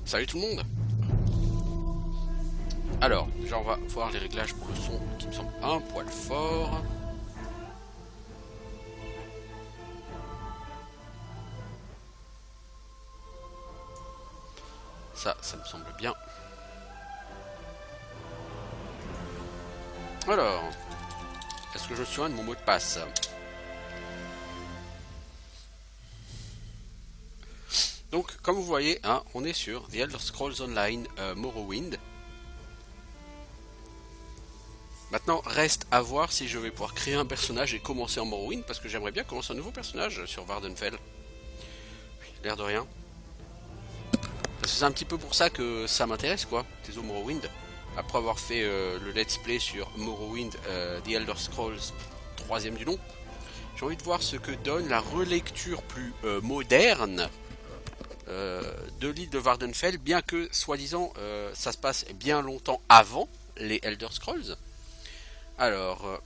Salut tout le monde. Alors, déjà on va voir les réglages pour le son qui me semble un poil fort. Ça me semble bien. Alors, est-ce que je me souviens de mon mot de passe? Donc, comme vous voyez, hein, on est sur The Elder Scrolls Online Morrowind. Maintenant, reste à voir si je vais pouvoir créer un personnage et commencer en Morrowind, parce que j'aimerais bien commencer un nouveau personnage sur Vardenfell. L'air de rien. Parce que c'est un petit peu pour ça que ça m'intéresse, quoi, Teso Morrowind. Après avoir fait le let's play sur Morrowind, The Elder Scrolls 3ème du nom, j'ai envie de voir ce que donne la relecture plus moderne de l'île de Vardenfell, bien que, soi-disant, ça se passe bien longtemps avant les Elder Scrolls. Alors,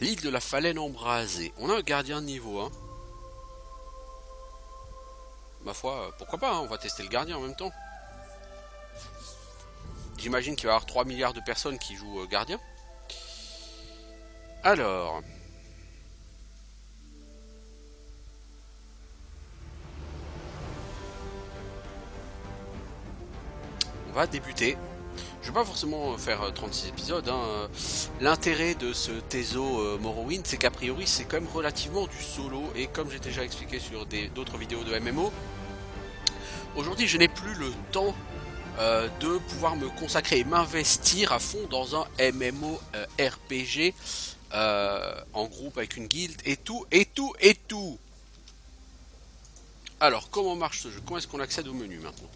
l'île de la Falaine embrasée. On a un gardien de niveau 1. Ma foi, pourquoi pas, hein, on va tester le gardien en même temps. J'imagine qu'il va y avoir 3 milliards de personnes qui jouent gardien. Alors... on va débuter. Je vais pas forcément faire 36 épisodes. Hein. L'intérêt de ce Teso Morrowind, c'est qu'a priori, c'est quand même relativement du solo. Et comme j'ai déjà expliqué sur d'autres vidéos de MMO, aujourd'hui, je n'ai plus le temps de pouvoir me consacrer et m'investir à fond dans un MMO RPG en groupe avec une guilde et tout, et tout, et tout. Alors, comment marche ce jeu? Comment est-ce qu'on accède au menu maintenant?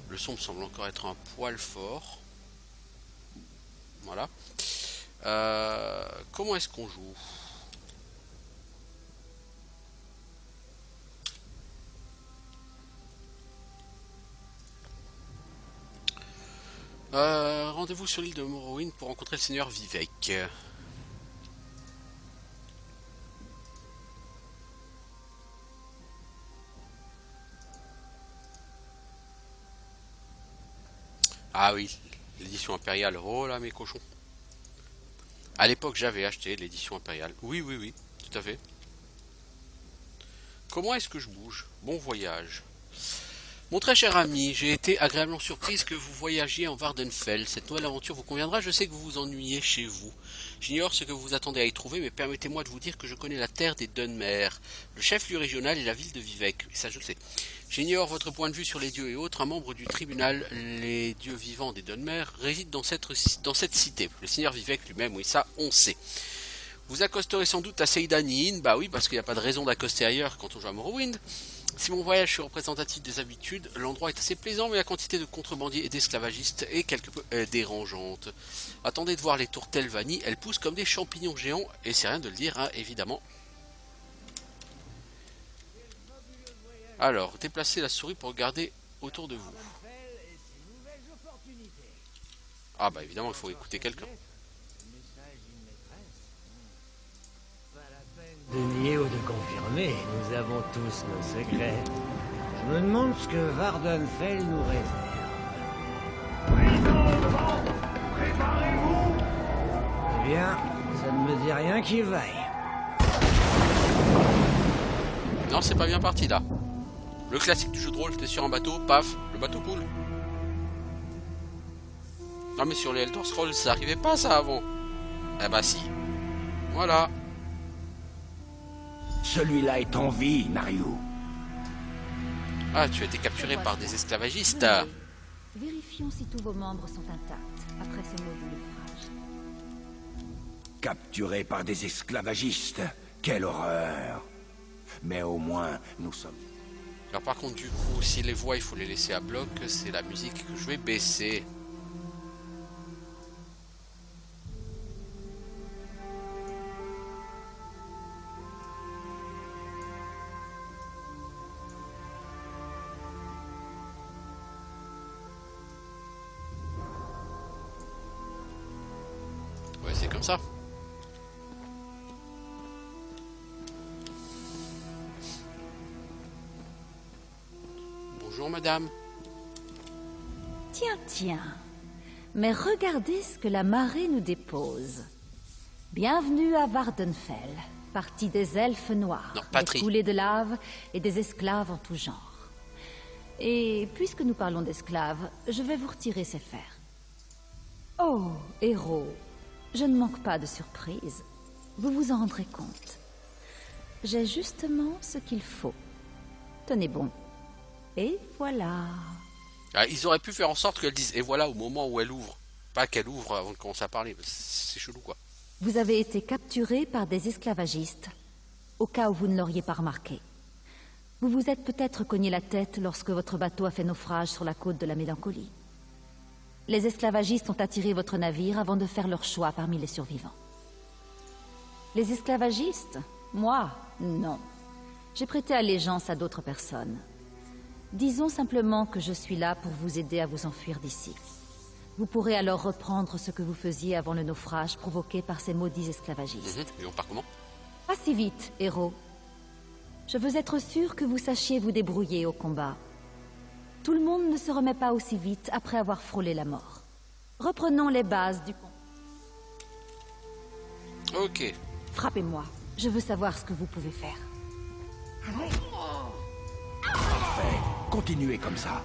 Le son me semble encore être un poil fort. Voilà. Comment est-ce qu'on joue? Rendez-vous sur l'île de Morrowind pour rencontrer le seigneur Vivec. Ah oui, l'édition impériale. Oh là mes cochons. À l'époque j'avais acheté l'édition impériale. Oui, oui, oui, tout à fait. Comment est-ce que je bouge? Bon voyage. Mon très cher ami, j'ai été agréablement surprise que vous voyagiez en Vardenfell. Cette nouvelle aventure vous conviendra, je sais que vous vous ennuyez chez vous. J'ignore ce que vous attendez à y trouver, mais permettez-moi de vous dire que je connais la terre des Dunmer, le chef-lieu régional et la ville de Vivec, et ça je le sais. J'ignore votre point de vue sur les dieux et autres, un membre du tribunal, les dieux vivants des Dunmer, réside dans cette cité. Le seigneur Vivec lui-même, oui ça on sait. Vous accosterez sans doute à Seydanin, bah oui, parce qu'il n'y a pas de raison d'accoster ailleurs quand on joue à Morrowind. Si mon voyage est représentatif des habitudes, l'endroit est assez plaisant, mais la quantité de contrebandiers et d'esclavagistes est quelque peu dérangeante. Attendez de voir les tours Telvanni, elles poussent comme des champignons géants, et c'est rien de le dire, hein, évidemment. Alors, déplacez la souris pour regarder autour de vous. Ah bah évidemment, il faut écouter quelqu'un. De nier ou de confirmer, nous avons tous nos secrets. Je me demande ce que Vardenfell nous réserve. Préparez-vous! Eh bien, ça ne me dit rien qui vaille. Non, c'est pas bien parti là. Le classique du jeu de rôle, t'es sur un bateau, paf, le bateau coule. Non mais sur les Elder Scrolls, ça arrivait pas ça avant. Eh bah si. Voilà. Celui-là est en vie, Nariu. Ah, tu as été capturé par des esclavagistes. Vérifions si tous vos membres sont intacts après ce maudit naufrage. Capturé par des esclavagistes. Quelle horreur. Mais au moins, nous sommes... Alors par contre, du coup, si les voix, il faut les laisser à bloc, c'est la musique que je vais baisser. Ouais, c'est comme ça. madame. Tiens, tiens. Mais regardez ce que la marée nous dépose. Bienvenue à Vardenfell, partie des elfes noirs, Non, des patrie. coulées de lave et des esclaves en tout genre. Et puisque nous parlons d'esclaves, je vais vous retirer ces fers. Oh, héros, je ne manque pas de surprise. Vous vous en rendrez compte. J'ai justement ce qu'il faut. Tenez bon. Et voilà. Ah, ils auraient pu faire en sorte qu'elle dise et voilà au moment où elle ouvre. Pas qu'elle ouvre avant de commencer à parler. C'est chelou quoi. Vous avez été capturé par des esclavagistes, au cas où vous ne l'auriez pas remarqué. Vous vous êtes peut-être cogné la tête lorsque votre bateau a fait naufrage sur la côte de la Mélancolie. Les esclavagistes ont attiré votre navire avant de faire leur choix parmi les survivants. Les esclavagistes? Moi? Non. J'ai prêté allégeance à d'autres personnes. Disons simplement que je suis là pour vous aider à vous enfuir d'ici. Vous pourrez alors reprendre ce que vous faisiez avant le naufrage provoqué par ces maudits esclavagistes. Et on part comment? Pas si vite, héros. Je veux être sûr que vous sachiez vous débrouiller au combat. Tout le monde ne se remet pas aussi vite après avoir frôlé la mort. Reprenons les bases du combat. Ok. Frappez-moi. Je veux savoir ce que vous pouvez faire. Parfait. Continuez comme ça.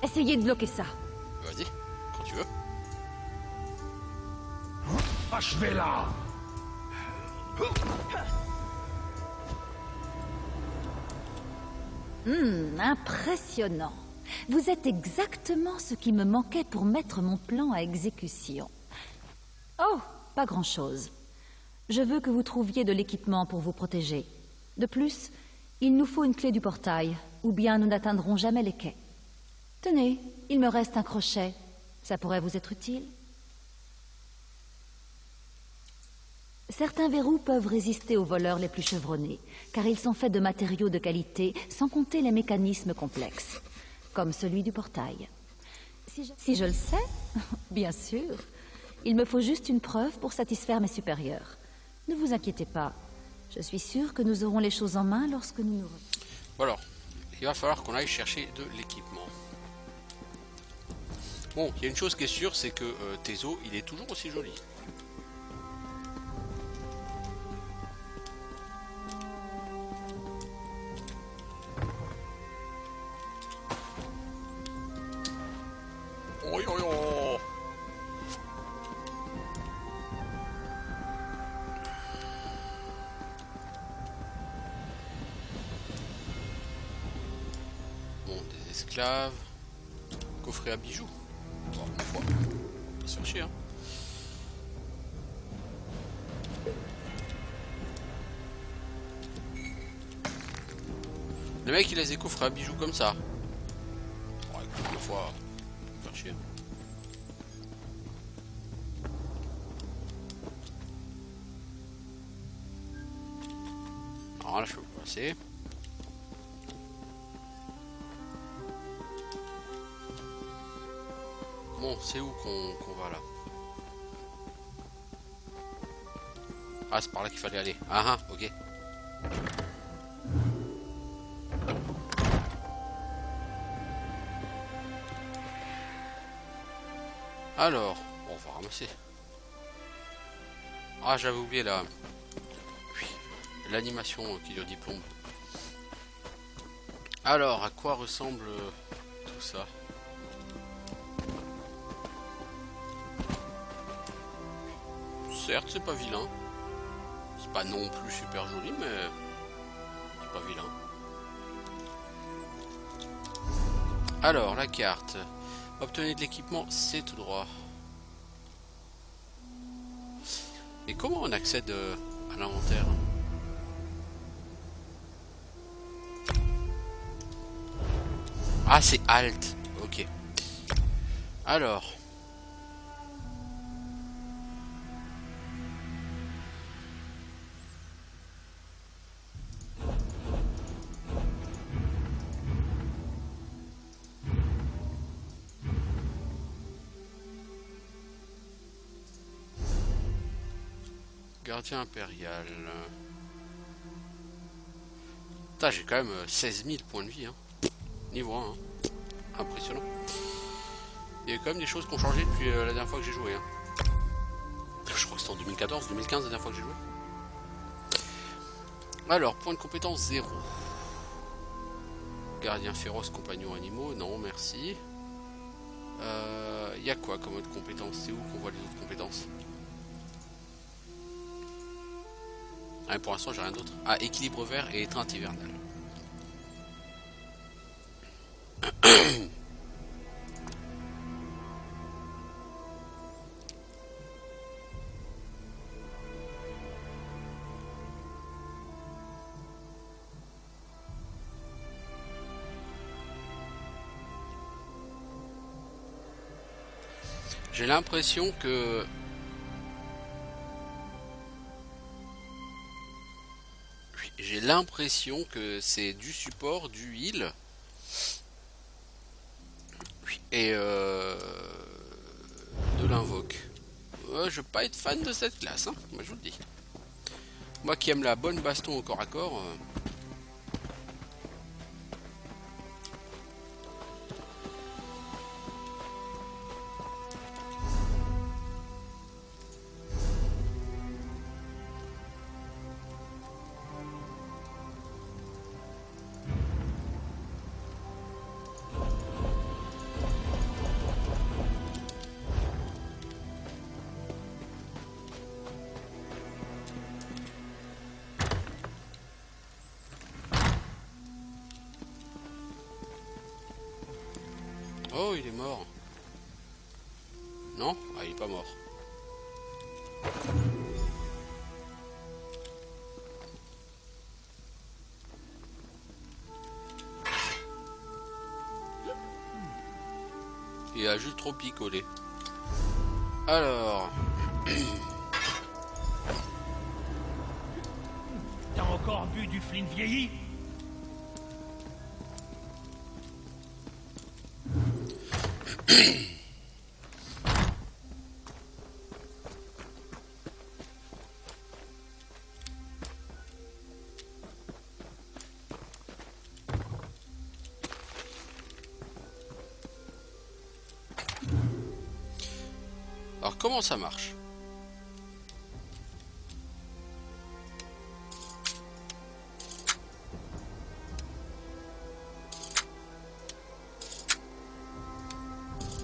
Essayez de bloquer ça. Vas-y, quand tu veux. Achevez-la. Impressionnant. Vous êtes exactement ce qui me manquait pour mettre mon plan à exécution. Oh, pas grand-chose. Je veux que vous trouviez de l'équipement pour vous protéger. De plus, il nous faut une clé du portail, ou bien nous n'atteindrons jamais les quais. Tenez, il me reste un crochet. Ça pourrait vous être utile? Certains verrous peuvent résister aux voleurs les plus chevronnés, car ils sont faits de matériaux de qualité, sans compter les mécanismes complexes, comme celui du portail. Si je le sais, bien sûr. Il me faut juste une preuve pour satisfaire mes supérieurs. Ne vous inquiétez pas. Je suis sûre que nous aurons les choses en main lorsque nous nous... Bon alors, il va falloir qu'on aille chercher de l'équipement. Bon, il y a une chose qui est sûre, c'est que Tezo, il est toujours aussi joli. Oh, yo, yo. Bon, des esclaves. Coffret à bijoux. Bon, ma foi. On va se faire chier, hein. Le mec il a des coffrets à bijoux comme ça. Bon, écoute, ma foi, on va faire chier. Alors là je peux pas passer. Bon, c'est où qu'on va là? Ah, c'est par là qu'il fallait aller. Ah ah, ok. Alors, on va ramasser. Ah, j'avais oublié la... Oui, l'animation qui dure 10 plombes. Alors, à quoi ressemble tout ça? Certes, c'est pas vilain. C'est pas non plus super joli, mais c'est pas vilain. Alors, la carte. Obtenez de l'équipement, c'est tout droit. Et comment on accède à l'inventaire? Ah, c'est Alt. Ok. Alors. Gardien impérial. Putain, j'ai quand même 16 000 points de vie. Hein. Niveau 1. Hein. Impressionnant. Il y a quand même des choses qui ont changé depuis la dernière fois que j'ai joué. Hein. Je crois que c'était en 2014, 2015 la dernière fois que j'ai joué. Alors, point de compétence 0. Gardien féroce, compagnon animaux. Non, merci. Y a quoi comme autre compétence? C'est où qu'on voit les autres compétences? Ah, pour l'instant, j'ai rien d'autre. Ah, équilibre vert et étreinte hivernale. J'ai l'impression que... J'ai l'impression que c'est du support, du heal. Et de l'invoque. Je veux pas être fan de cette classe, hein, moi je vous le dis. Moi qui aime la bonne baston au corps à corps... Oh, il est mort. Non? Ah, il est pas mort. Il a juste trop picolé. Alors... T'as encore bu du Flynn vieilli? Alors comment ça marche?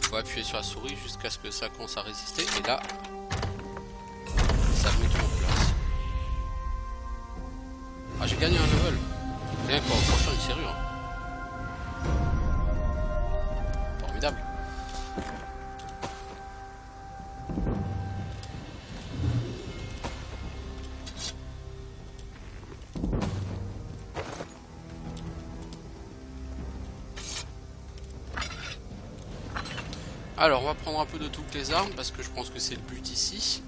Faut appuyer sur la souris jusqu'à ce que ça commence à résister et là ça met tout en place. Ah, j'ai gagné un level. Rien qu'en prochain une serrure. Formidable. Alors on va prendre un peu de toutes les armes parce que je pense que c'est le but ici.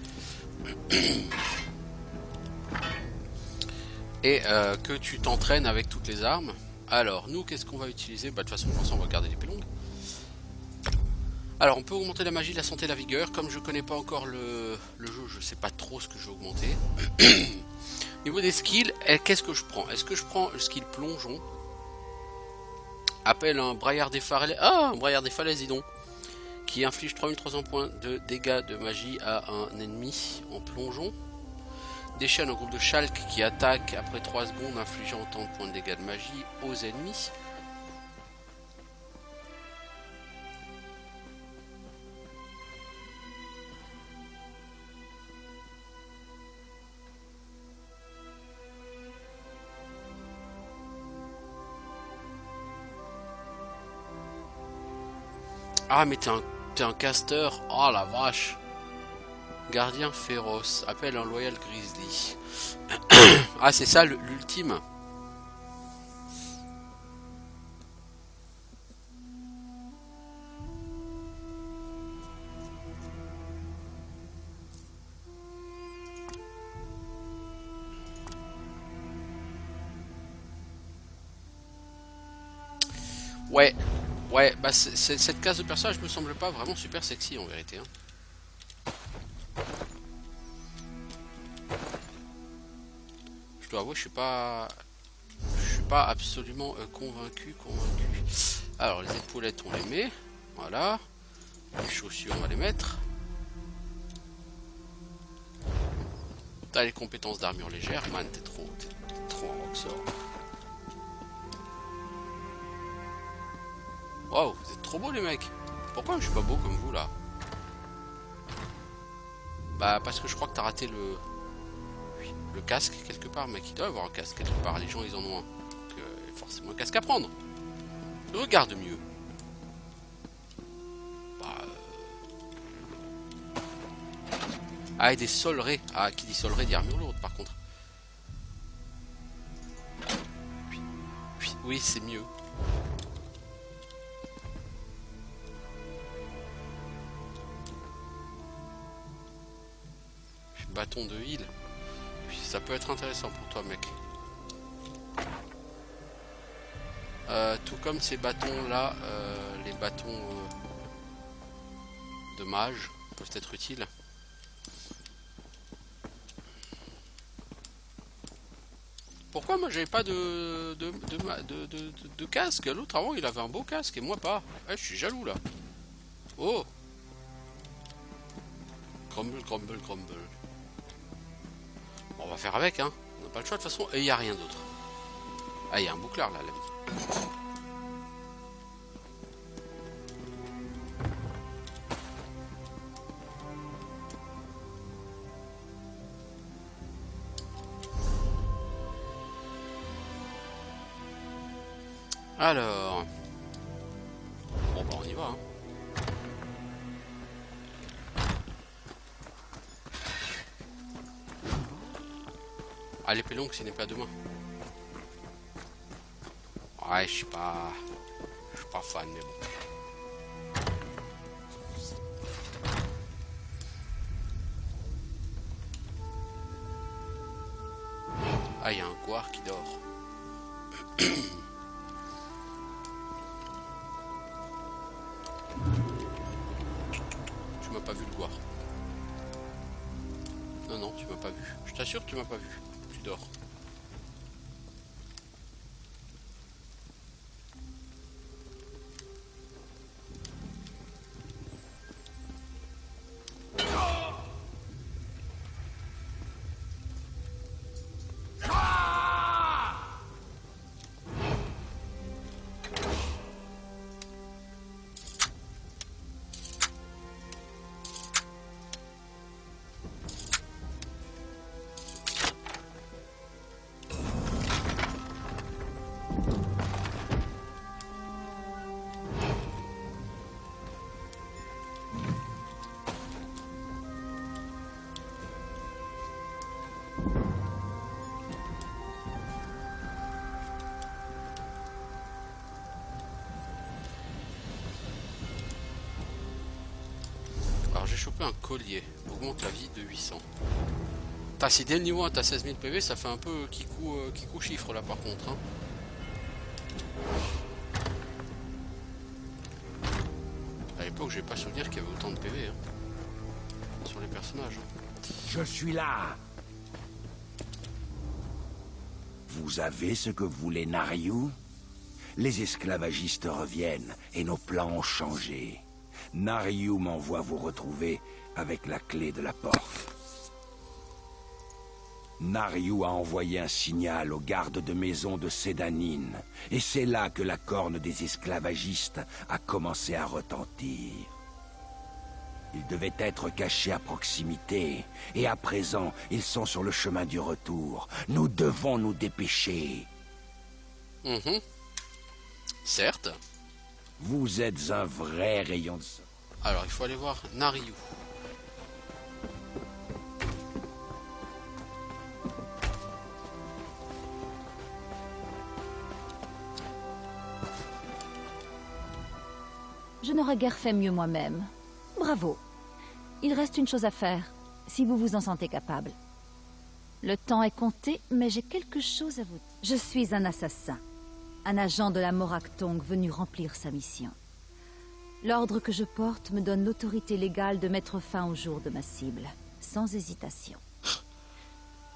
Et que tu t'entraînes avec toutes les armes. Alors nous qu'est-ce qu'on va utiliser? Bah de toute façon pour l'instant on va garder l'épée longue. Alors on peut augmenter la magie, la santé, la vigueur. Comme je connais pas encore le jeu, je sais pas trop ce que je vais augmenter. Niveau des skills, qu'est-ce que je prends? Est-ce que je prends le skill plongeon? Appelle un braillard des falaises. Ah, un braillard des falaises, dis donc. Qui inflige 3300 points de dégâts de magie à un ennemi en plongeon. Déchaîne un groupe de Shulk qui attaque après 3 secondes, infligeant autant de points de dégâts de magie aux ennemis. Ah mais t'es un caster. Oh la vache. Gardien féroce. Appelle un loyal grizzly. Ah c'est ça l'ultime. Ouais. Ouais, bah cette classe de personnage me semble pas vraiment super sexy en vérité. Hein. Je dois avouer, je suis pas pas absolument convaincu. Alors les épaulettes on les met, voilà. Les chaussures on va les mettre. T'as les compétences d'armure légère, man, t'es trop en Roxor. Waouh, vous êtes trop beaux les mecs. Pourquoi je suis pas beau comme vous là? Bah parce que je crois que t'as raté le casque quelque part, mec. Il doit avoir un casque quelque part, les gens ils en ont un. Donc forcément un casque à prendre. Regarde mieux. Ah, et des solerets. Ah, qui dit solerets dit armure lourde par contre. Oui, c'est mieux. Bâton de heal. Ça peut être intéressant pour toi, mec. Tout comme ces bâtons là, les bâtons de mage peuvent être utiles. Pourquoi moi j'avais pas de casque? L'autre avant il avait un beau casque et moi pas. Ouais, je suis jaloux là. Oh, crumble. Bon, on va faire avec, hein. On n'a pas le choix de toute façon. Et il n'y a rien d'autre. Ah, il y a un bouclard là, l'ami. Alors. Bon, bah, on y va, hein. Ah, l'épée longue, ce n'est pas demain. Ouais, je suis pas fan, mais bon. Ah, il y a un couard qui dort. Tu m'as pas vu le couard. Non, tu m'as pas vu. Je t'assure, tu m'as pas vu. Tu dors. Alors j'ai chopé un collier, augmente la vie de 800. T'as si dès le niveau 1 t'as 16 000 PV, ça fait un peu kikou chiffre là par contre, hein. À l'époque j'ai pas souvenir qu'il y avait autant de PV, hein, sur les personnages, hein. Je suis là. Vous avez ce que voulait Nariou? Les esclavagistes reviennent et nos plans ont changé. Nariou m'envoie vous retrouver avec la clé de la porte. Nariou a envoyé un signal aux gardes de maison de Sédanine, et c'est là que la corne des esclavagistes a commencé à retentir. Ils devaient être cachés à proximité, et à présent, ils sont sur le chemin du retour. Nous devons nous dépêcher. Certes. Vous êtes un vrai rayon de soleil. Alors, il faut aller voir Nariou. Je n'aurais guère fait mieux moi-même. Bravo. Il reste une chose à faire, si vous vous en sentez capable. Le temps est compté, mais j'ai quelque chose à vous dire. Je suis un assassin, un agent de la Morakthong venu remplir sa mission. L'ordre que je porte me donne l'autorité légale de mettre fin au jour de ma cible, sans hésitation.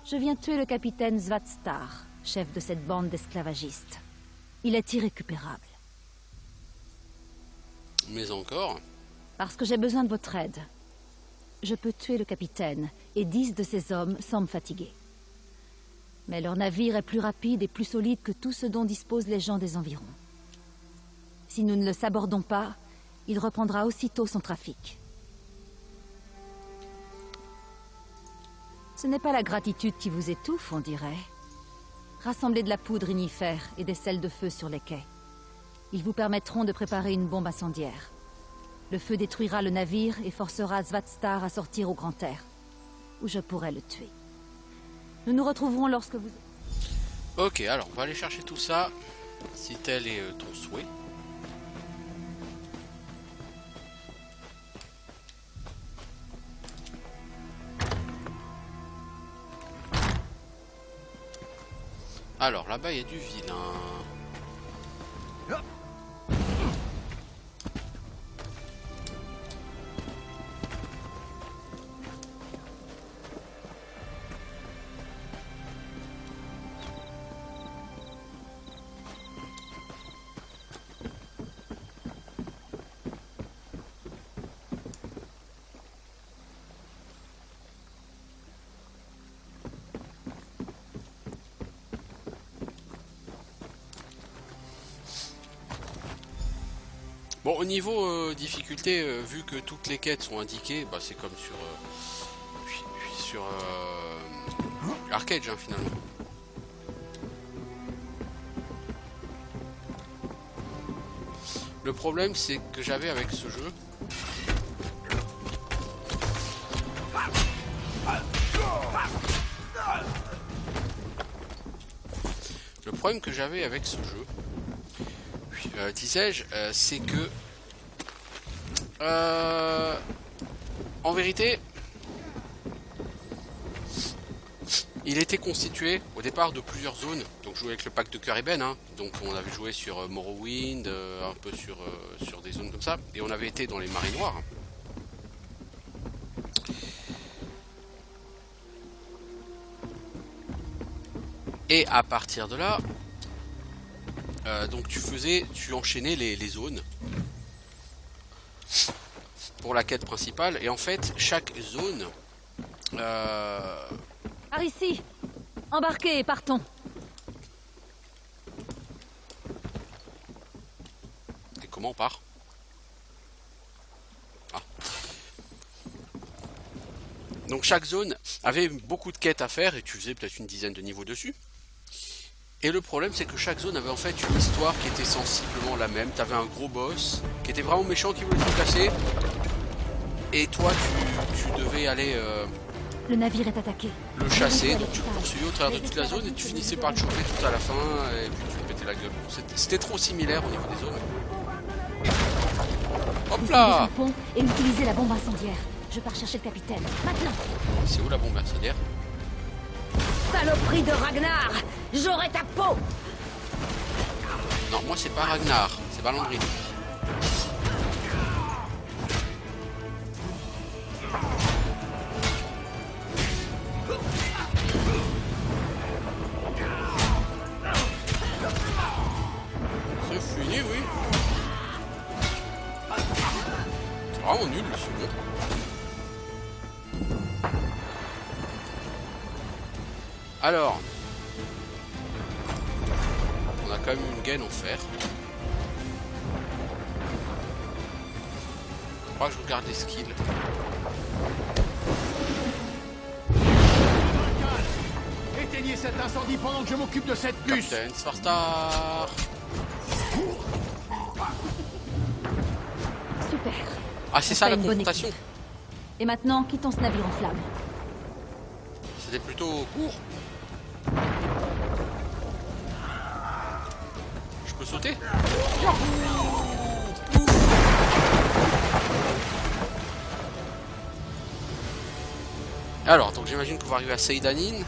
Je viens tuer le capitaine Svatstar, chef de cette bande d'esclavagistes. Il est irrécupérable. Mais encore. Parce que j'ai besoin de votre aide. Je peux tuer le capitaine, et 10 de ses hommes semblent fatigués. Mais leur navire est plus rapide et plus solide que tout ce dont disposent les gens des environs. Si nous ne le sabordons pas, il reprendra aussitôt son trafic. Ce n'est pas la gratitude qui vous étouffe, on dirait. Rassemblez de la poudre ignifère et des sels de feu sur les quais. Ils vous permettront de préparer une bombe incendiaire. Le feu détruira le navire et forcera Svatstar à sortir au grand air, où je pourrai le tuer. Nous nous retrouverons lorsque vous... Ok, alors on va aller chercher tout ça, si tel est ton souhait. Alors là-bas il y a du vilain. Bon, au niveau difficulté, vu que toutes les quêtes sont indiquées, bah, c'est comme sur Arcade, hein, finalement. Le problème, c'est que j'avais avec ce jeu... Le problème que j'avais avec ce jeu, disais-je, c'est que en vérité il était constitué au départ de plusieurs zones. Donc je jouais avec le pack de Cariben, hein. Donc on avait joué sur Morrowind, un peu sur des zones comme ça, et on avait été dans les marées noires. Et à partir de là, donc tu enchaînais les zones pour la quête principale, et en fait chaque zone Par ici. Embarquez et partons. Et comment on part? Ah. Donc chaque zone avait beaucoup de quêtes à faire, et tu faisais peut-être une dizaine de niveaux dessus. Et le problème, c'est que chaque zone avait en fait une histoire qui était sensiblement la même. T'avais un gros boss qui était vraiment méchant, qui voulait tout casser. Et toi, tu devais aller Le navire est attaqué. le chasser. Donc tu le poursuivais au travers de toute la zone et tu finissais par le choper tout à la fin. Et puis tu lui pétais la gueule. C'était trop similaire au niveau des zones. Hop là! Le pont et utilisez la bombe incendiaire. Je pars chercher le capitaine. Maintenant. C'est où la bombe incendiaire? Saloperie de Ragnar! J'aurai ta peau! Non, moi c'est pas Ragnar, c'est Balandrine. C'est fini, oui. C'est vraiment nul le second. Alors, on a quand même une gaine en fer. Je crois que je regarde les skills. Éteignez cet incendie pendant que je m'occupe de cette puce. Captain Svatstar. Super. Ah, c'est ça fait la une bonne confrontation. équipe. Et maintenant, quittons ce navire en flammes. C'était plutôt court. Je peux sauter? Alors, donc j'imagine qu'on va arriver à Seydanin.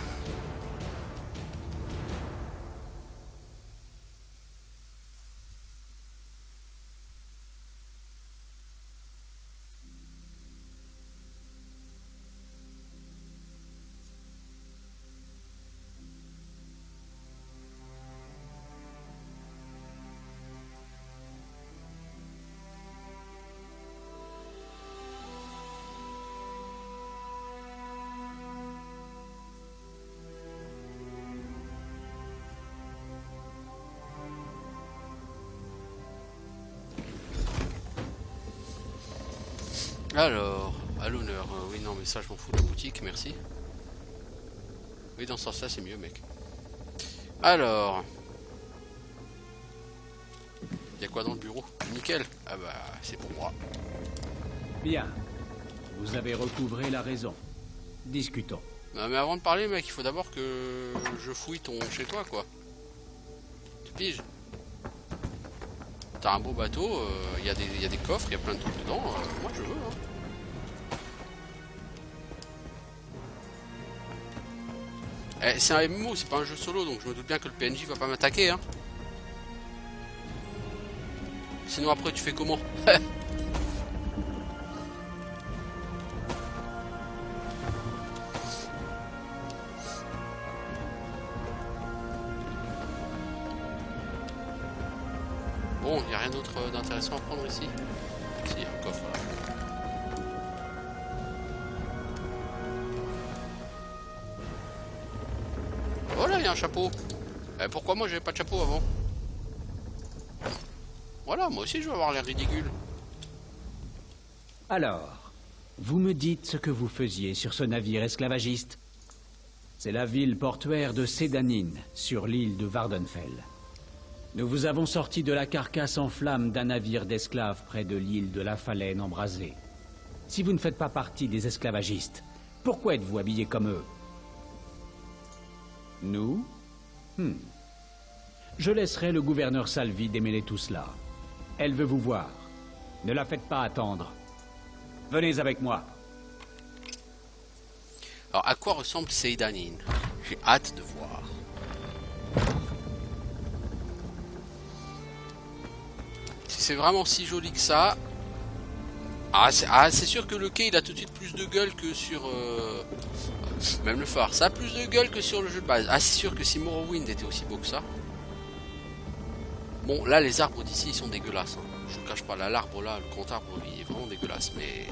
Alors, à l'honneur. Oui, non, mais ça, je m'en fous de la boutique, merci. Oui, dans ce sens-là, c'est mieux, mec. Alors... Il y a quoi dans le bureau? Nickel. Ah bah, c'est pour moi. Bien. Vous avez recouvré la raison. Discutons. Non, mais avant de parler, mec, il faut d'abord que je fouille ton chez toi, quoi. Tu piges? T'as un beau bateau, il y a des coffres, il y a plein de trucs dedans. Moi, je veux, hein. C'est un MMO, c'est pas un jeu solo, donc je me doute bien que le PNJ va pas m'attaquer, hein. Sinon après tu fais comment? Bon, il n'y a rien d'autre d'intéressant à prendre ici. Si, il y a un coffre là. Oh là, il y a un chapeau. Pourquoi moi j'avais pas de chapeau avant? Voilà, moi aussi je veux avoir l'air ridicule. Alors, vous me dites ce que vous faisiez sur ce navire esclavagiste. C'est la ville portuaire de Sédanine, sur l'île de Vardenfell. Nous vous avons sorti de la carcasse en flammes d'un navire d'esclaves près de l'île de la Falaine embrasée. Si vous ne faites pas partie des esclavagistes, pourquoi êtes-vous habillés comme eux? Nous? Je laisserai le gouverneur Salvi démêler tout cela. Elle veut vous voir. Ne la faites pas attendre. Venez avec moi. Alors, à quoi ressemble Sédanine? J'ai hâte de voir. Si c'est vraiment si joli que ça... c'est sûr que le quai, il a tout de suite plus de gueule que sur... Même le phare, ça a plus de gueule que sur le jeu de base. Ah, c'est sûr que si Morrowind était aussi beau que ça... Bon, là, les arbres d'ici, ils sont dégueulasses. Hein. Je vous cache pas, là, l'arbre, là, le grand arbre, il est vraiment dégueulasse, mais...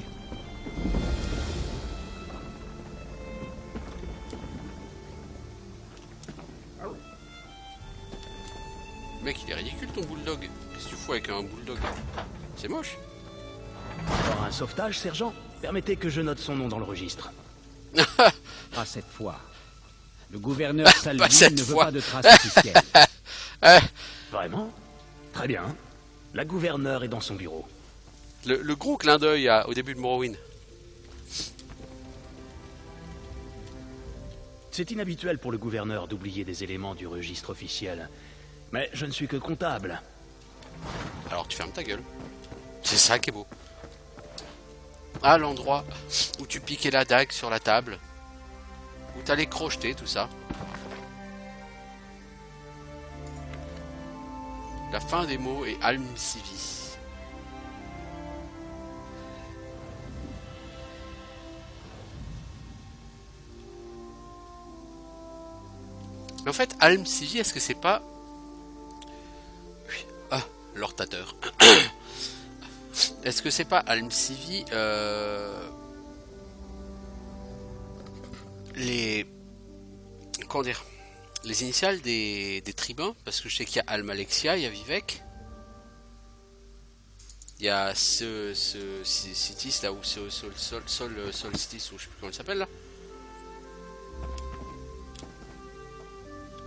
Mec, il est ridicule, ton bulldog. Qu'est-ce que tu fous avec un bulldog? C'est moche. Encore un sauvetage, sergent? Permettez que je note son nom dans le registre. Pas cette fois. Le gouverneur Salvi ne veut pas de traces officielles. Vraiment? Très bien. La gouverneure est dans son bureau. Le gros clin d'œil au début de Morrowind. C'est inhabituel pour le gouverneur d'oublier des éléments du registre officiel. Mais je ne suis que comptable. Alors tu fermes ta gueule. C'est ça qui est beau. Ah, l'endroit où tu piquais la dague sur la table. Où t'allais crocheter, tout ça. La fin des mots est Alm Civi. Mais en fait, Alm Civi, est-ce que c'est pas... Oui. Ah, l'ortateur. Est-ce que c'est pas Alm Civi les... Comment dire? Les initiales des tribuns, parce que je sais qu'il y a Alm Alexia, il y a Vivek, il y a ce Citis là, ou Solstice, ou je sais plus comment il s'appelle là.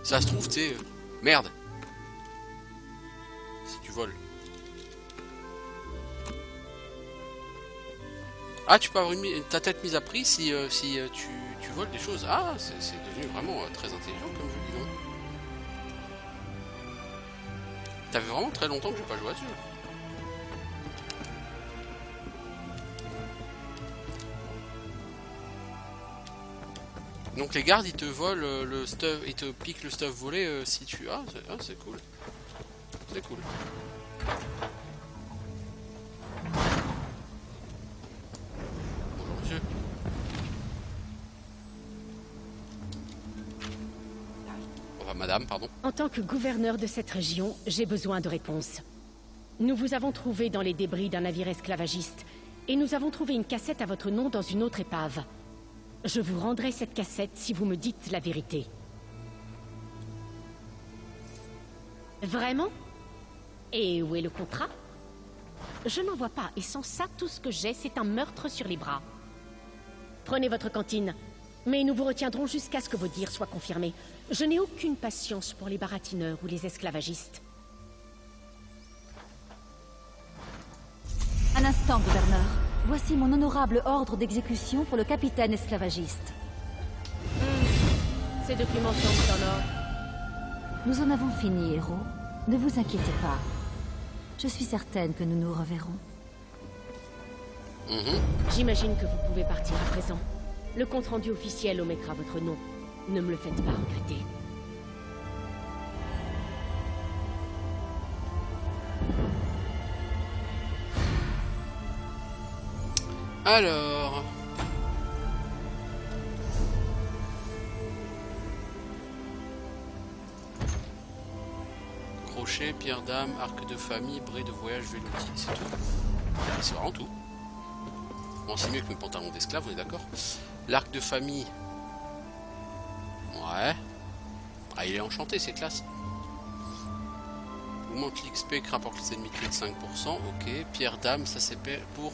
Ça se trouve, tu sais, merde. Si tu voles. Ah, tu peux avoir ta tête mise à prix si tu voles des choses. Ah, c'est devenu vraiment très intelligent comme jeu, dis donc. Ça fait vraiment très longtemps que j'ai pas joué là-dessus. Donc les gardes ils te volent le stuff, ils te piquent le stuff volé si tu... Ah, c'est cool. C'est cool. Bonjour monsieur. Enfin madame, pardon. En tant que gouverneur de cette région, j'ai besoin de réponses. Nous vous avons trouvé dans les débris d'un navire esclavagiste, et nous avons trouvé une cassette à votre nom dans une autre épave. Je vous rendrai cette cassette si vous me dites la vérité. Vraiment? Et où est le contrat? Je n'en vois pas, et sans ça, tout ce que j'ai, c'est un meurtre sur les bras. Prenez votre cantine, mais nous vous retiendrons jusqu'à ce que vos dires soient confirmés. Je n'ai aucune patience pour les baratineurs ou les esclavagistes. Un instant, gouverneur. Voici mon honorable ordre d'exécution pour le capitaine esclavagiste. Ces documents sont en ordre. Nous en avons fini, héros. Ne vous inquiétez pas. Je suis certaine que nous nous reverrons. J'imagine que vous pouvez partir à présent. Le compte-rendu officiel omettra votre nom. Ne me le faites pas regretter. Alors... crochet, pierre d'âme, arc de famille, bray de voyage, vélotis, c'est tout. C'est vraiment tout. Bon, c'est mieux que mes pantalons d'esclave, on est d'accord. L'arc de famille. Ouais. Ah, il est enchanté, c'est classe. Augmente l'XP, rapporte les ennemis de 5%. Ok. Pierre d'âme, ça c'est pour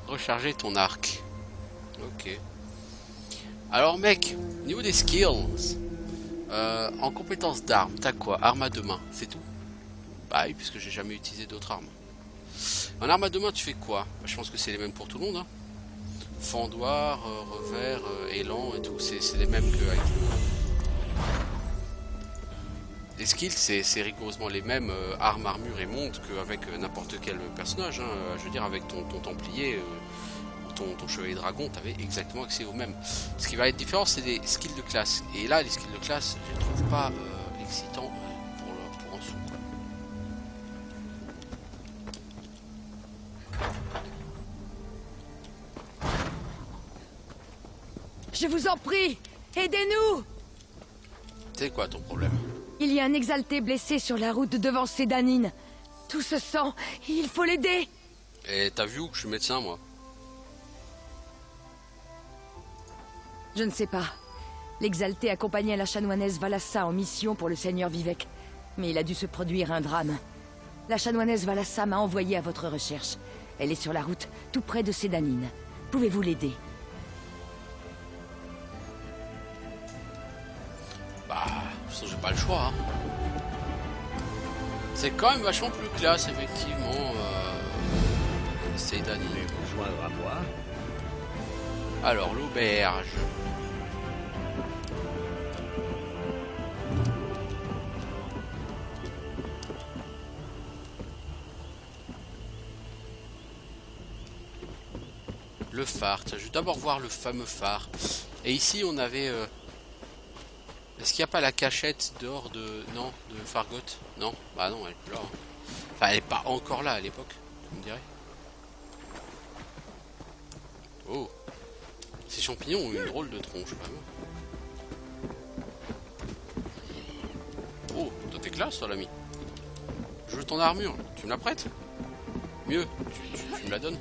recharger ton arc. Ok. Alors mec, au niveau des skills, en compétence d'armes, t'as quoi? Arme à deux mains, c'est tout? Bah oui, puisque j'ai jamais utilisé d'autres armes. En arme à deux mains, tu fais quoi? Bah, je pense que c'est les mêmes pour tout le monde. Hein. Fendoir, revers, élan et tout, c'est les mêmes que avec les skills, c'est rigoureusement les mêmes armes, armure et monte qu'avec n'importe quel personnage. Hein. Je veux dire, avec ton templier, ton chevalier dragon, tu avais exactement accès aux mêmes. Ce qui va être différent, c'est les skills de classe. Et là, les skills de classe, je les trouve pas excitants pour en dessous. Je vous en prie, aidez-nous! C'est quoi ton problème? Il y a un exalté blessé sur la route devant Sédanine. Tout se sent, il faut l'aider. Et t'as vu où que je suis médecin, moi? Je ne sais pas. L'exalté accompagnait la chanoinesse Valassa en mission pour le seigneur Vivek. Mais il a dû se produire un drame. La chanoinesse Valassa m'a envoyé à votre recherche. Elle est sur la route, tout près de Sédanine. Pouvez-vous l'aider? Bah, j'ai pas le choix. Hein. C'est quand même vachement plus classe, effectivement. Sédanine. Vous joindre à moi? Alors, l'auberge. Le phare. Tiens, je vais d'abord voir le fameux phare. Et ici, on avait... Est-ce qu'il n'y a pas la cachette dehors de... Non, de Fargot? Non. Bah non, elle est plus là. Enfin, elle n'est pas encore là à l'époque, tu me dirais. Oh. Ces champignons ont une drôle de tronche, vraiment. Oh, toi t'es classe, toi, l'ami. Je veux ton armure. Tu me la prêtes? Mieux, tu me la donnes?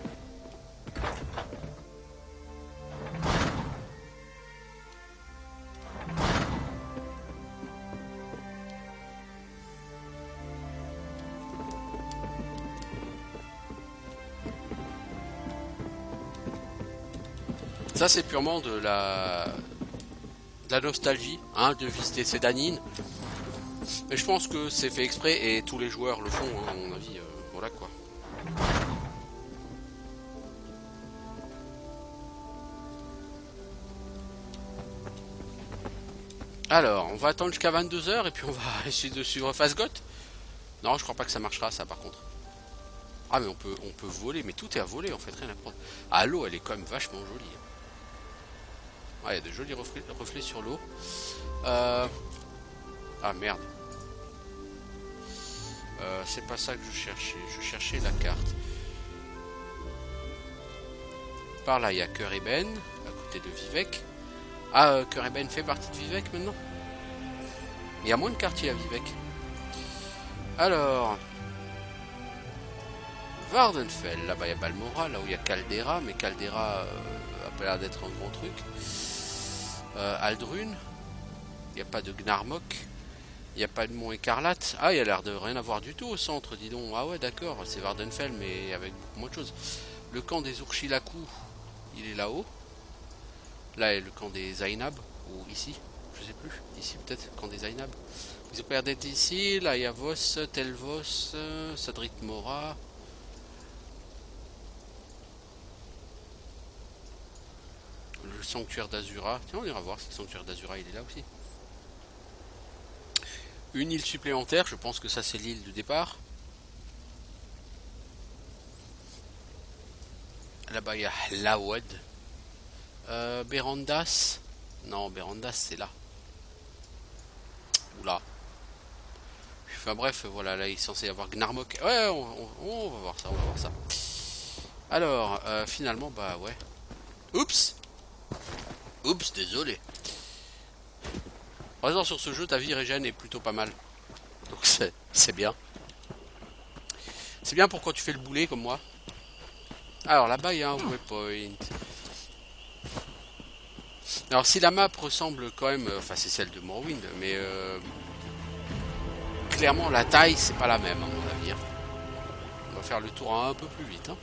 Ça c'est purement de la nostalgie, hein, de visiter Sédanine. Mais je pense que c'est fait exprès et tous les joueurs le font, hein, à mon avis. Voilà quoi. Alors, on va attendre jusqu'à 22 h et puis on va essayer de suivre Phasgot. Non, je crois pas que ça marchera ça par contre. Ah mais on peut voler, mais tout est à voler en fait, rien à prendre. Ah, l'eau elle est quand même vachement jolie. Ouais, il y a de jolis reflets sur l'eau. Ah merde. C'est pas ça que je cherchais. Je cherchais la carte. Par là, il y a Cœur Eben, à côté de Vivek. Ah, Cœur Eben fait partie de Vivek maintenant. Il y a moins de quartiers à Vivek. Alors... Vardenfell, là-bas il y a Balmora, là où il y a Caldera, mais Caldera a pas l'air d'être un grand truc. Aldrun, il n'y a pas de Gnarmok, il n'y a pas de mont écarlate. Ah, il y a l'air de rien avoir du tout au centre, dis donc. Ah ouais, d'accord, c'est Vardenfell, mais avec beaucoup moins de choses. Le camp des Urshilaku, il est là-haut. Là est le camp des Zainab, ou ici, je sais plus. Ici peut-être, camp des Zainab. Ils ont l'air d'être ici. Là, il y a Vos, Telvos, Sadrit Mora. Le sanctuaire d'Azura. Tiens, on ira voir si le sanctuaire d'Azura, il est là aussi. Une île supplémentaire, je pense que ça c'est l'île du départ. Là-bas il y a Lawad. Berandas. Non, Berandas c'est là. Oula. Enfin bref, voilà, là il est censé y avoir Gnarmok. Ouais, on va voir ça, on va voir ça. Alors, finalement, bah ouais. Oups. Oups, désolé. Par exemple, sur ce jeu, ta vie régène est plutôt pas mal. Donc c'est bien. C'est bien pour quand tu fais le boulet comme moi. Alors là-bas, il y a un waypoint. Alors si la map ressemble quand même... Enfin, c'est celle de Morrowind, mais... clairement, la taille, c'est pas la même, à mon avis. Hein. On va faire le tour un peu plus vite. Hein.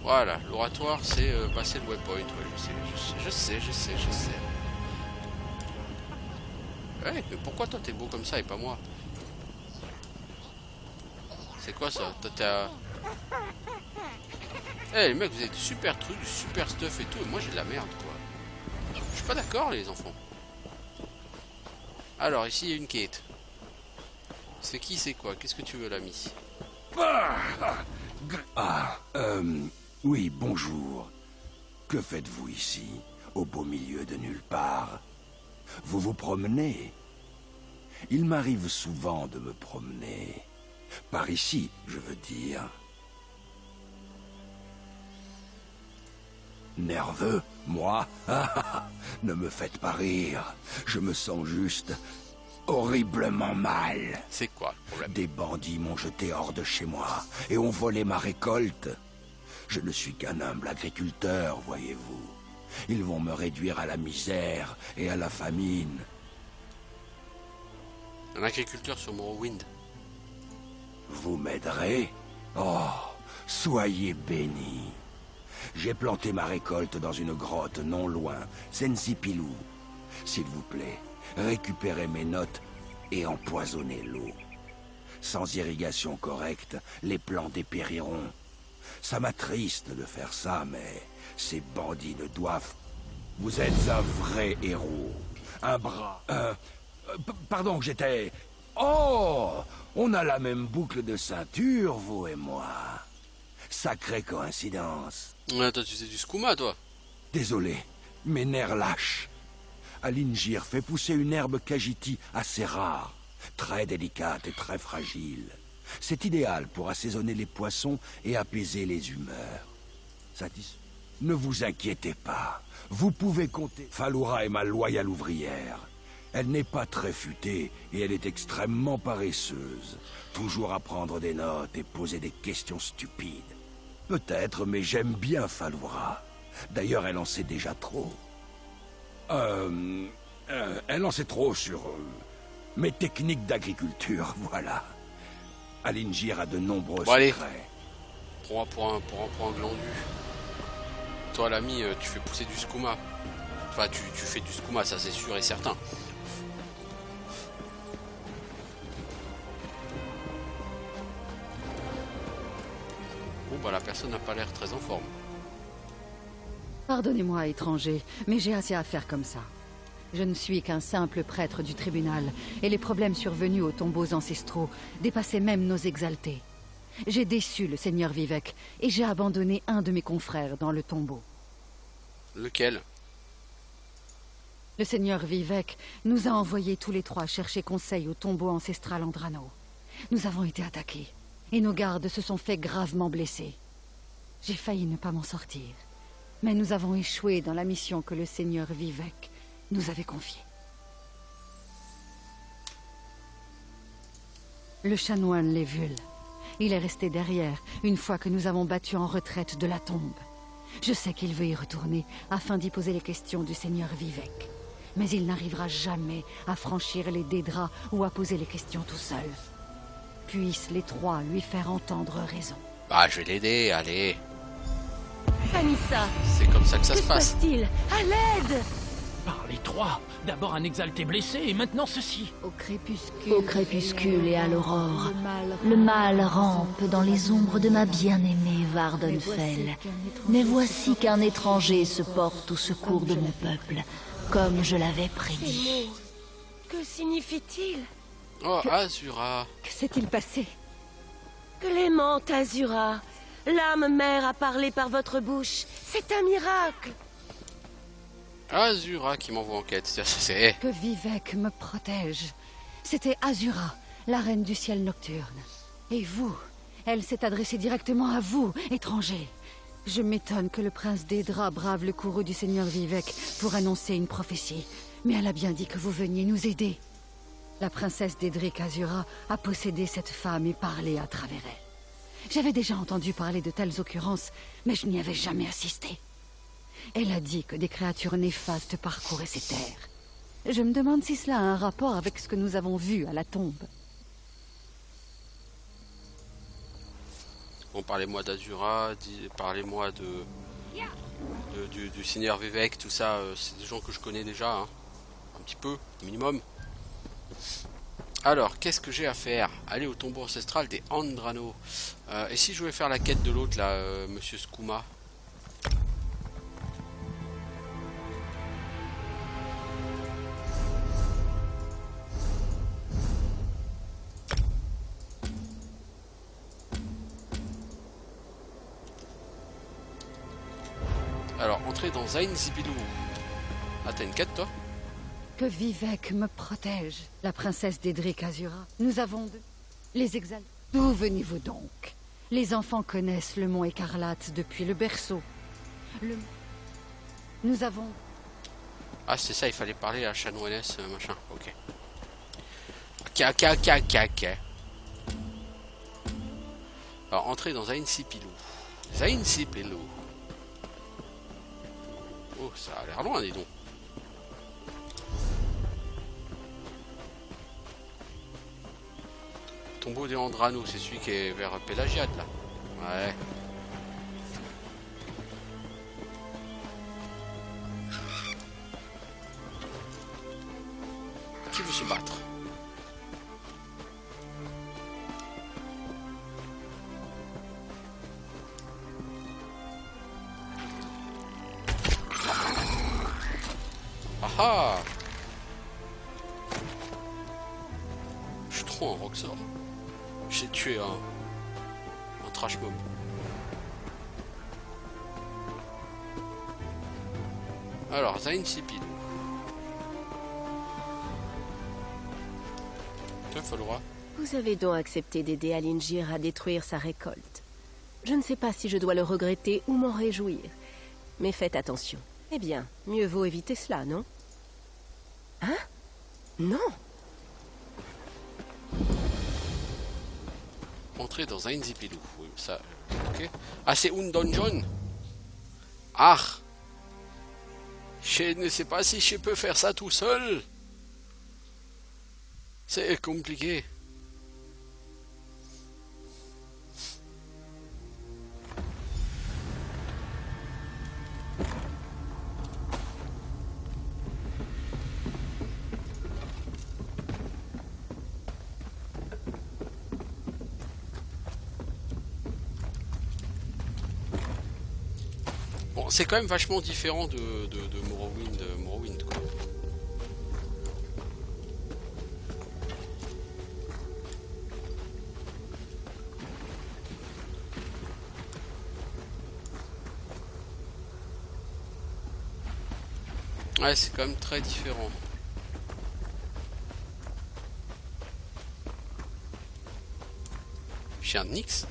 Voilà, l'oratoire c'est le waypoint, ouais, je sais. Ouais, mais pourquoi toi t'es beau comme ça et pas moi? C'est quoi ça? Toi t'as... Eh les mecs, vous avez du super trucs, du super stuff et tout, et moi j'ai de la merde quoi. Je suis pas d'accord les enfants. Alors ici il y a une quête. C'est qui, c'est quoi? Qu'est-ce que tu veux l'ami? Oui, bonjour. Que faites-vous ici, au beau milieu de nulle part? Vous vous promenez? Il m'arrive souvent de me promener. Par ici, je veux dire. Nerveux, moi? Ne me faites pas rire. Je me sens juste horriblement mal. C'est quoi le problème? Des bandits m'ont jeté hors de chez moi et ont volé ma récolte. Je ne suis qu'un humble agriculteur, voyez-vous. Ils vont me réduire à la misère et à la famine. Un agriculteur sur Morrowind. Vous m'aiderez? Oh, soyez bénis. J'ai planté ma récolte dans une grotte non loin, Sensipilou. S'il vous plaît, récupérez mes notes et empoisonnez l'eau. Sans irrigation correcte, les plants dépériront. Ça m'attriste de faire ça, mais ces bandits ne doivent... Vous êtes un vrai héros. Un bras... Pardon, j'étais... Oh! On a la même boucle de ceinture, vous et moi. Sacrée coïncidence. Ouais, toi tu sais du skouma, toi. Désolé, mes nerfs lâchent. Alingir fait pousser une herbe Khajiiti assez rare, très délicate et très fragile. C'est idéal pour assaisonner les poissons et apaiser les humeurs. Ne vous inquiétez pas, vous pouvez compter. Faloura est ma loyale ouvrière. Elle n'est pas très futée et elle est extrêmement paresseuse. Toujours à prendre des notes et poser des questions stupides. Peut-être, mais j'aime bien Faloura. D'ailleurs, elle en sait déjà trop. Elle en sait trop sur mes techniques d'agriculture, voilà. Alingir a de nombreux secrets. Prends-moi pour un glandu. Toi, l'ami, tu fais pousser du skouma. Enfin, tu fais du skouma, ça c'est sûr et certain. Bon, bah la personne n'a pas l'air très en forme. Pardonnez-moi, étranger, mais j'ai assez à faire comme ça. Je ne suis qu'un simple prêtre du tribunal, et les problèmes survenus aux tombeaux ancestraux dépassaient même nos exaltés. J'ai déçu le seigneur Vivec, et j'ai abandonné un de mes confrères dans le tombeau. Lequel? Le seigneur Vivec nous a envoyés tous les trois chercher conseil au tombeau ancestral Andrano. Nous avons été attaqués, et nos gardes se sont fait gravement blesser. J'ai failli ne pas m'en sortir, mais nous avons échoué dans la mission que le seigneur Vivec nous avait confiée. Le chanoine Lévul, il est resté derrière une fois que nous avons battu en retraite de la tombe. Je sais qu'il veut y retourner afin d'y poser les questions du seigneur Vivek. Mais il n'arrivera jamais à franchir les Dédras ou à poser les questions tout seul. Puissent les trois lui faire entendre raison. Bah, je vais l'aider, allez. Anissa, C'est comme ça que ça que se se passe. passe-t-il? À l'aide! Par les trois. D'abord un exalté blessé et maintenant ceci. Au crépuscule Et à l'aurore, le mal rampe dans les ombres de ma bien-aimée Vardenfell. Mais voici qu'un étranger se porte au secours de mon peuple, comme je l'avais prédit. Ces mots, que signifient-ils? Oh, Azura. Que s'est-il passé? Clémente Azura, l'âme mère a parlé par votre bouche. C'est un miracle. Azura qui m'envoie en quête. C'est... Que Vivek me protège. C'était Azura, la reine du ciel nocturne. Et vous, elle s'est adressée directement à vous, étranger. Je m'étonne que le prince Dédra brave le courroux du seigneur Vivek pour annoncer une prophétie. Mais elle a bien dit que vous veniez nous aider. La princesse Dédric Azura a possédé cette femme et parlé à travers elle. J'avais déjà entendu parler de telles occurrences, mais je n'y avais jamais assisté. Elle a dit que des créatures néfastes parcouraient ces terres. Je me demande si cela a un rapport avec ce que nous avons vu à la tombe. Bon, parlez-moi d'Azura, parlez-moi du seigneur Vivek, tout ça, c'est des gens que je connais déjà, hein. Un petit peu, minimum. Alors, qu'est-ce que j'ai à faire? Aller au tombeau ancestral des Andrano. Et si je voulais faire la quête de l'autre, là, monsieur Skouma? Alors, entrer dans Zain Zibilou. Ah, t'as une quête, toi? Que Vivek me protège, la princesse Dédric Azura. Nous avons les exaltés. D'où venez-vous donc? Les enfants connaissent le mont Écarlate depuis le berceau. Nous avons... Ah, c'est ça, il fallait parler à chanoinesse, machin, ok. Ok. Alors, entrer dans Zain Sipilou. Zain Sipilou. Oh, ça a l'air loin, dis donc. Tombeau des Andrano, c'est celui qui est vers Pélagiade, là. Ouais. Qui veut se battre? Ah! Je suis trop un Roxor. J'ai tué un trash mob. Alors, Zain Sipilou. Tiens, faut le roi. Vous avez donc accepté d'aider Alingir à détruire sa récolte. Je ne sais pas si je dois le regretter ou m'en réjouir. Mais faites attention. Eh bien, mieux vaut éviter cela, non? Hein? Non! Entrer dans Zain Sipilou. Oui, ça... Ok. Ah, c'est un donjon. Ah! Je ne sais pas si je peux faire ça tout seul. C'est compliqué. Bon, c'est quand même vachement différent de Morrowind, quoi. Ouais, c'est quand même très différent. Chien de Nyx.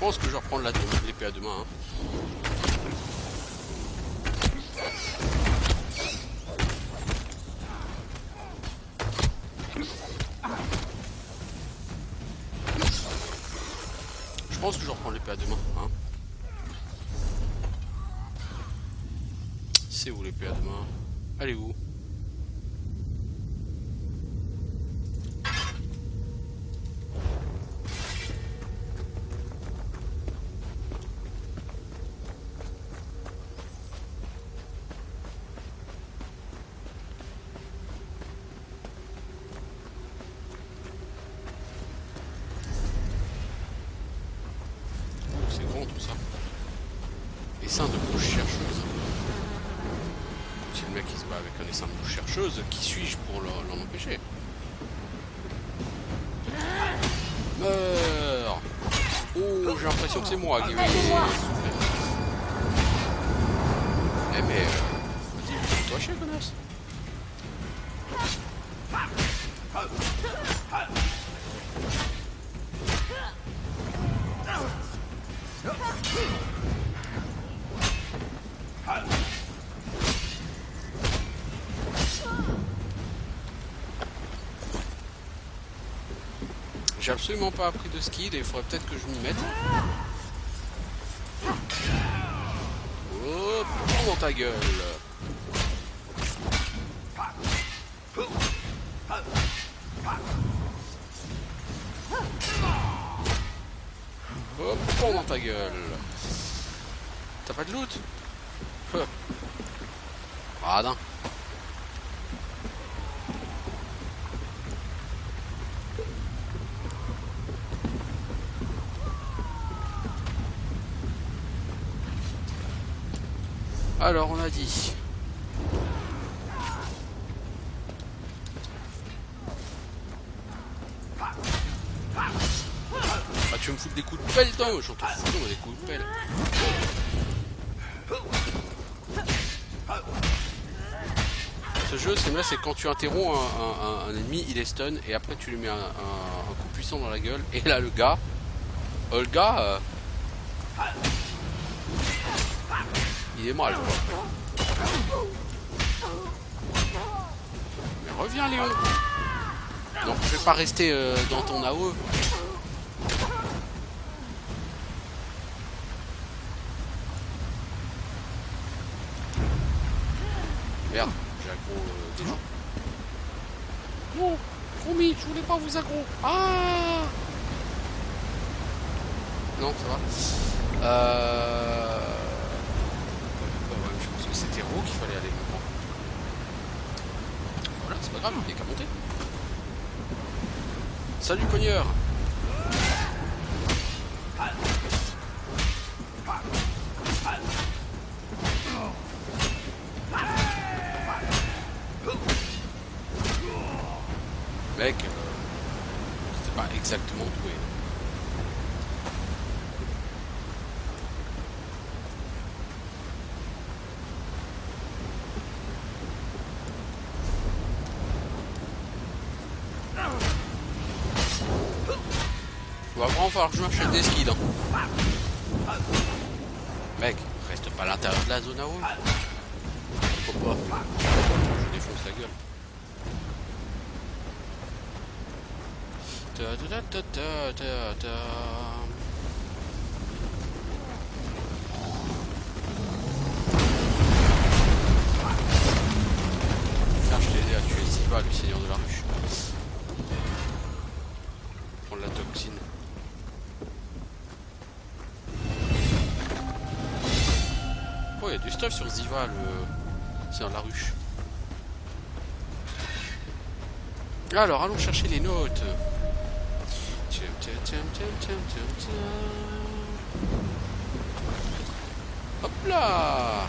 pense que je vais reprendre l'épée à deux mains. Hein. Je pense que je vais reprendre l'épée à deux mains. Hein. C'est où l'épée à deux mains? Elle est où? C'est grand tout ça. Essaim de bouche chercheuse. Si le mec qui se bat avec un essaim de bouche chercheuse, qui suis-je pour l'en empêcher? Meurs! Oh, j'ai l'impression que c'est moi qui vais souffrir. Eh mais... vas-y, toi chier, connasse! J'ai absolument pas appris de ski, il faudrait peut-être que je m'y mette. Oh, prends dans ta gueule. Oh, prends dans ta gueule. T'as pas de loot? Ah non. Alors on a dit. Ah tu veux me foutre des coups de pelle toi? J'en te fous moi des coups de pelle. Ce jeu c'est quand tu interromps un ennemi il est stun et après tu lui mets un coup puissant dans la gueule et là le gars il est mal quoi. Mais reviens Léon. Non je vais pas rester dans ton AOE. Merde, j'ai aggro des gens. Non, promis, je voulais pas vous aggro. Ah non, ça va. Je pense que c'était Ro qu'il fallait aller maintenant. Voilà, c'est pas grave, il n'y a qu'à monter. Salut cogneur. Mec, c'était pas exactement doué. Il va vraiment falloir que je m'achète des skids. Hein. Mec, reste pas à l'intérieur de la zone à eau. Pourquoi pas? Je défonce la gueule. Ah, je t'ai aidé à tuer Ziva, le seigneur de la ruche. Prendre la toxine. Oh, il y a du stuff sur Ziva, le seigneur de la ruche. Alors, allons chercher les notes. Hop là.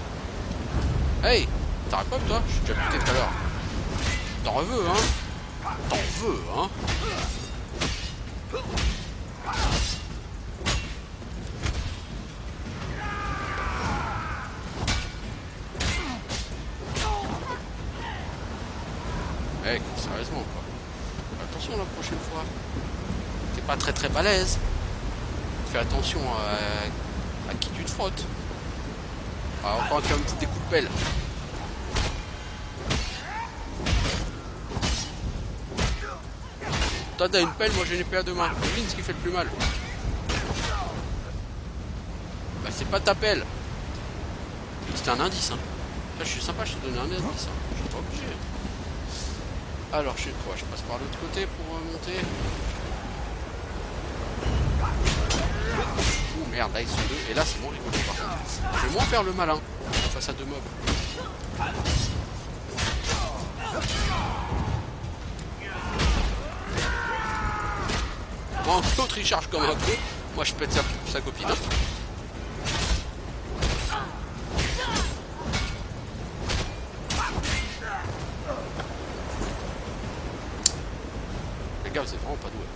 Hey, t'arrêtes pas toi? Je suis déjà buté tout à l'heure. T'en veux, hein? T'en veux, hein? Mec, sérieusement quoi. Attention la prochaine fois. T'es pas très balèze. fais attention à qui tu te frottes. Ah, encore un petit découp de pelle. Toi t'as une pelle, moi j'ai une épée à deux mains. Devine ce qui fait le plus mal. Bah c'est pas ta pelle. C'était un indice hein. Là, je suis sympa, je t'ai donné un indice hein. Je suis pas obligé. Alors je sais quoi, je passe par l'autre côté pour monter. Oh merde, là ils sont deux. Et là c'est bon rigolo par contre. Je vais moins faire le malin face à deux mobs. Bon, l'autre il charge comme un con. Moi je pète sa copine. Les gars, c'est vraiment pas doué.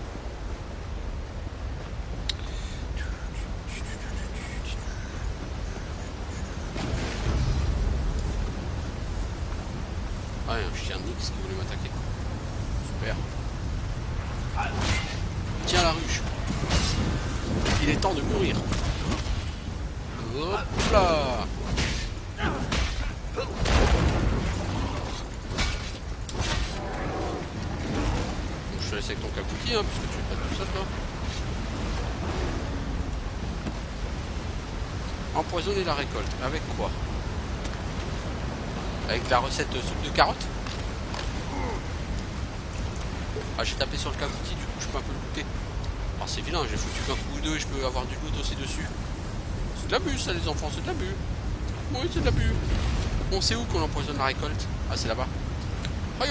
Ah, il y a un chien Nix qui voulait m'attaquer. Super. Tiens la ruche. Il est temps de mourir. Hop là. Je te laisse avec ton cabouki hein, puisque tu es pas tout seul là. Empoisonner la récolte. Avec quoi? Avec la recette soupe de carottes. Ah j'ai tapé sur le cabouti, du coup je peux un peu le goûter. Ah c'est vilain, j'ai foutu qu'un coup ou deux et je peux avoir du loot aussi dessus. C'est de l'abus ça les enfants, c'est de l'abus. Oui c'est de l'abus. On sait où qu'on empoisonne la récolte? Ah c'est là-bas. Aïe.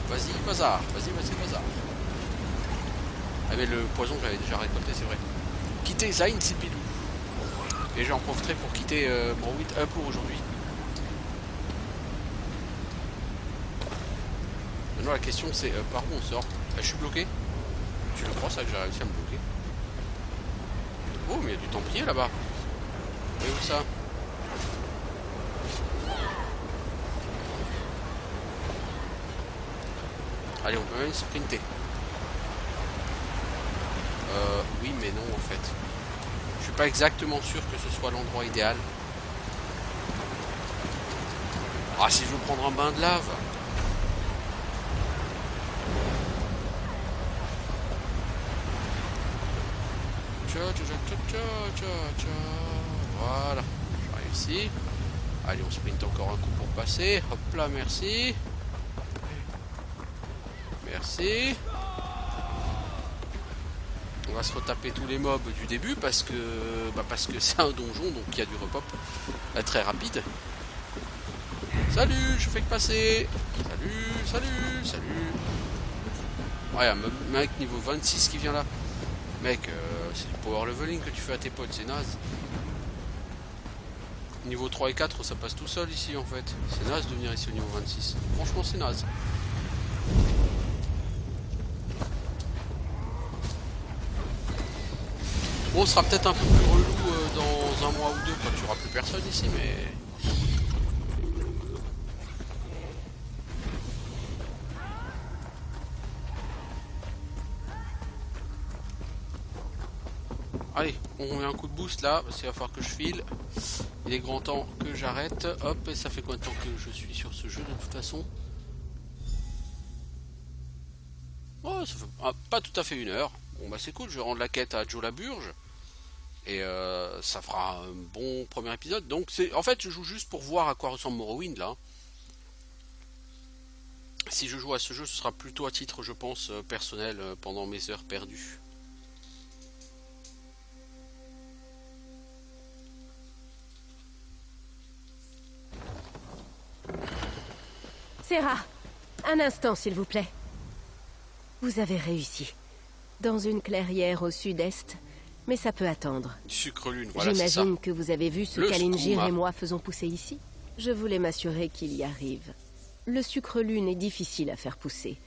Vas-y bazar, vas-y bazar. Ah mais le poison j'avais déjà récolté c'est vrai. Quitter Zain Sipilou. Et j'en profiterai pour quitter Morrowind pour aujourd'hui. Maintenant la question c'est par où on sort? Ah, je suis bloqué? Je le crois ça que j'ai réussi à me bloquer. Oh mais il y a du templier là-bas. Et où ça? Allez on peut même sprinter. Oui mais non en fait. Je suis pas exactement sûr que ce soit l'endroit idéal. Ah si je veux prendre un bain de lave. Voilà, j'ai réussi. Allez, on sprint encore un coup pour passer. Hop là, merci. Merci. On va se retaper tous les mobs du début parce que c'est un donjon, donc il y a du repop très rapide. Salut, je fais que passer. Salut. Ouais, un mec niveau 26 qui vient là. Mec, c'est du power leveling que tu fais à tes potes, c'est naze. Niveau 3 et 4, ça passe tout seul ici en fait. C'est naze de venir ici au niveau 26. Franchement, c'est naze. Bon, on sera peut-être un peu plus relou dans un mois ou deux quand tu auras plus personne ici, mais... Allez, on met un coup de boost là, parce qu'il va falloir que je file. Il est grand temps que j'arrête. Hop, et ça fait combien de temps que je suis sur ce jeu de toute façon? Oh, ça fait pas tout à fait 1 heure. Bon bah c'est cool, je vais rendre la quête à Joe la Burge. Et ça fera un bon premier épisode. Donc en fait je joue juste pour voir à quoi ressemble Morrowind là. Si je joue à ce jeu, ce sera plutôt à titre je pense personnel pendant mes heures perdues. Serah, un instant s'il vous plaît. Vous avez réussi. Dans une clairière au sud-est, mais ça peut attendre. Du sucre lune, voilà, c'est ça. J'imagine que vous avez vu ce qu'Alingir et moi faisons pousser ici. Je voulais m'assurer qu'il y arrive. Le sucre lune est difficile à faire pousser.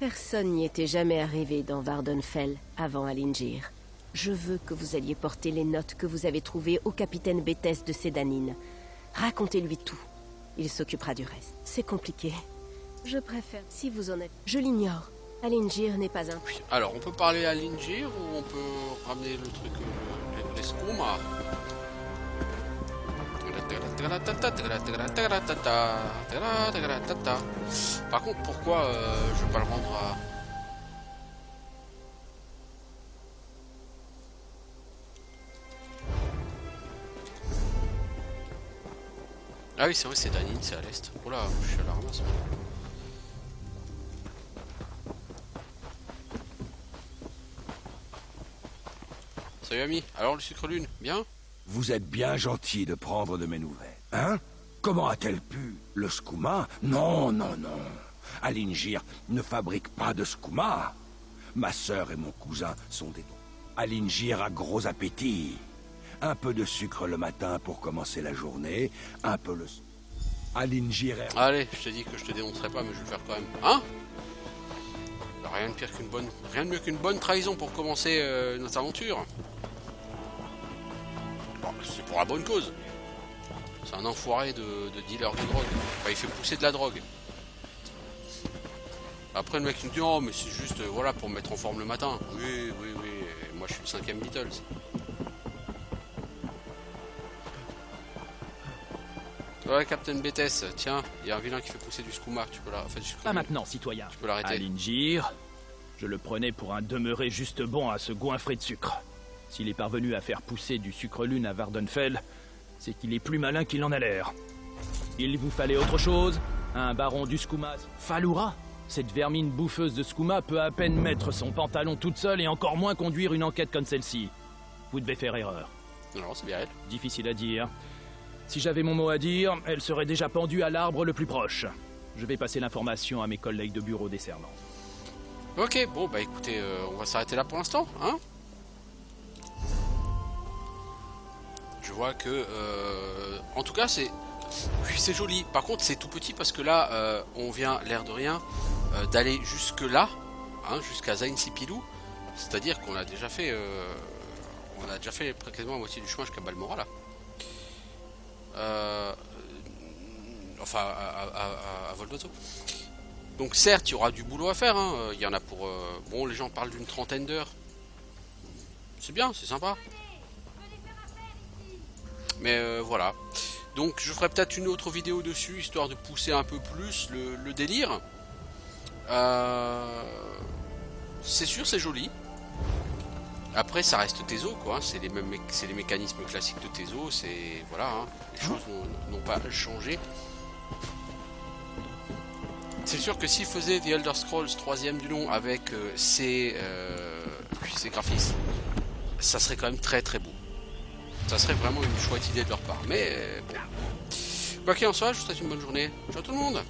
Personne n'y était jamais arrivé dans Vvardenfell avant Alingir. Je veux que vous alliez porter les notes que vous avez trouvées au capitaine Bethès de Sédanine. Racontez-lui tout. Il s'occupera du reste. C'est compliqué. Je préfère, si vous en êtes... Je l'ignore. Alingir n'est pas un... Alors, on peut parler à Lingir ou on peut ramener le truc, les skouma. Par contre, pourquoi je vais pas le rendre à... Ah oui, c'est vrai, c'est Danine, c'est à l'est. Oh là, je suis à la ramasse. Salut ami, alors le sucre lune, bien? Vous êtes bien gentil de prendre de mes nouvelles. Hein? Comment a-t-elle pu? Le skouma? Non, non, non. Alingir ne fabrique pas de skouma. Ma sœur et mon cousin sont des... Alingir a gros appétit. Un peu de sucre le matin pour commencer la journée, un peu le... Alingir est... Allez, je t'ai dit que je te dénoncerai pas, mais je vais le faire quand même. Hein? Rien de pire qu'une bonne... Rien de mieux qu'une bonne trahison pour commencer notre aventure. Bon, c'est pour la bonne cause. C'est un enfoiré de dealer de drogue. Enfin, il fait pousser de la drogue. Après, le mec il me dit, oh, mais c'est juste, voilà, pour me mettre en forme le matin. Oui, oui, oui. Moi, je suis le 5e Beatles. Ouais, Captain Betes, tiens, il y a un vilain qui fait pousser du skouma, tu peux l'arrêter. Enfin, pas maintenant, citoyen. Tu peux l'arrêter. Alingir, je le prenais pour un demeuré juste bon à se goinfrer de sucre. S'il est parvenu à faire pousser du sucre lune à Vardenfell, c'est qu'il est plus malin qu'il en a l'air. Il vous fallait autre chose? Un baron du skouma? Faloura? Cette vermine bouffeuse de skouma peut à peine mettre son pantalon toute seule et encore moins conduire une enquête comme celle-ci. Vous devez faire erreur. Non, c'est bien elle. Difficile à dire. Si j'avais mon mot à dire, elle serait déjà pendue à l'arbre le plus proche. Je vais passer l'information à mes collègues de bureau décernant. Ok, bon bah écoutez, on va s'arrêter là pour l'instant, hein. Je vois que, en tout cas c'est... Oui, c'est joli. Par contre c'est tout petit parce que là, on vient, l'air de rien, d'aller jusque là, hein, jusqu'à Zain Sipilou. C'est-à-dire qu'on a déjà fait... on a déjà fait quasiment la moitié du chemin jusqu'à Balmora là. Enfin à vol d'oiseau. Donc certes il y aura du boulot à faire, hein. Il y en a pour... bon, les gens parlent d'une 30aine d'heures. C'est bien, c'est sympa. Mais voilà. Donc je ferai peut-être une autre vidéo dessus, histoire de pousser un peu plus le délire. C'est sûr, c'est joli. Après ça reste Tezo quoi, hein. C'est les mécanismes classiques de Tezo, c'est... Voilà, hein. Les choses n'ont pas changé. C'est sûr que s'il faisait The Elder Scrolls 3e du nom avec ses graphismes, ça serait quand même très très beau. Ça serait vraiment une chouette idée de leur part. Mais bon. Quoi qu'il en soit, je vous souhaite une bonne journée. Ciao tout le monde!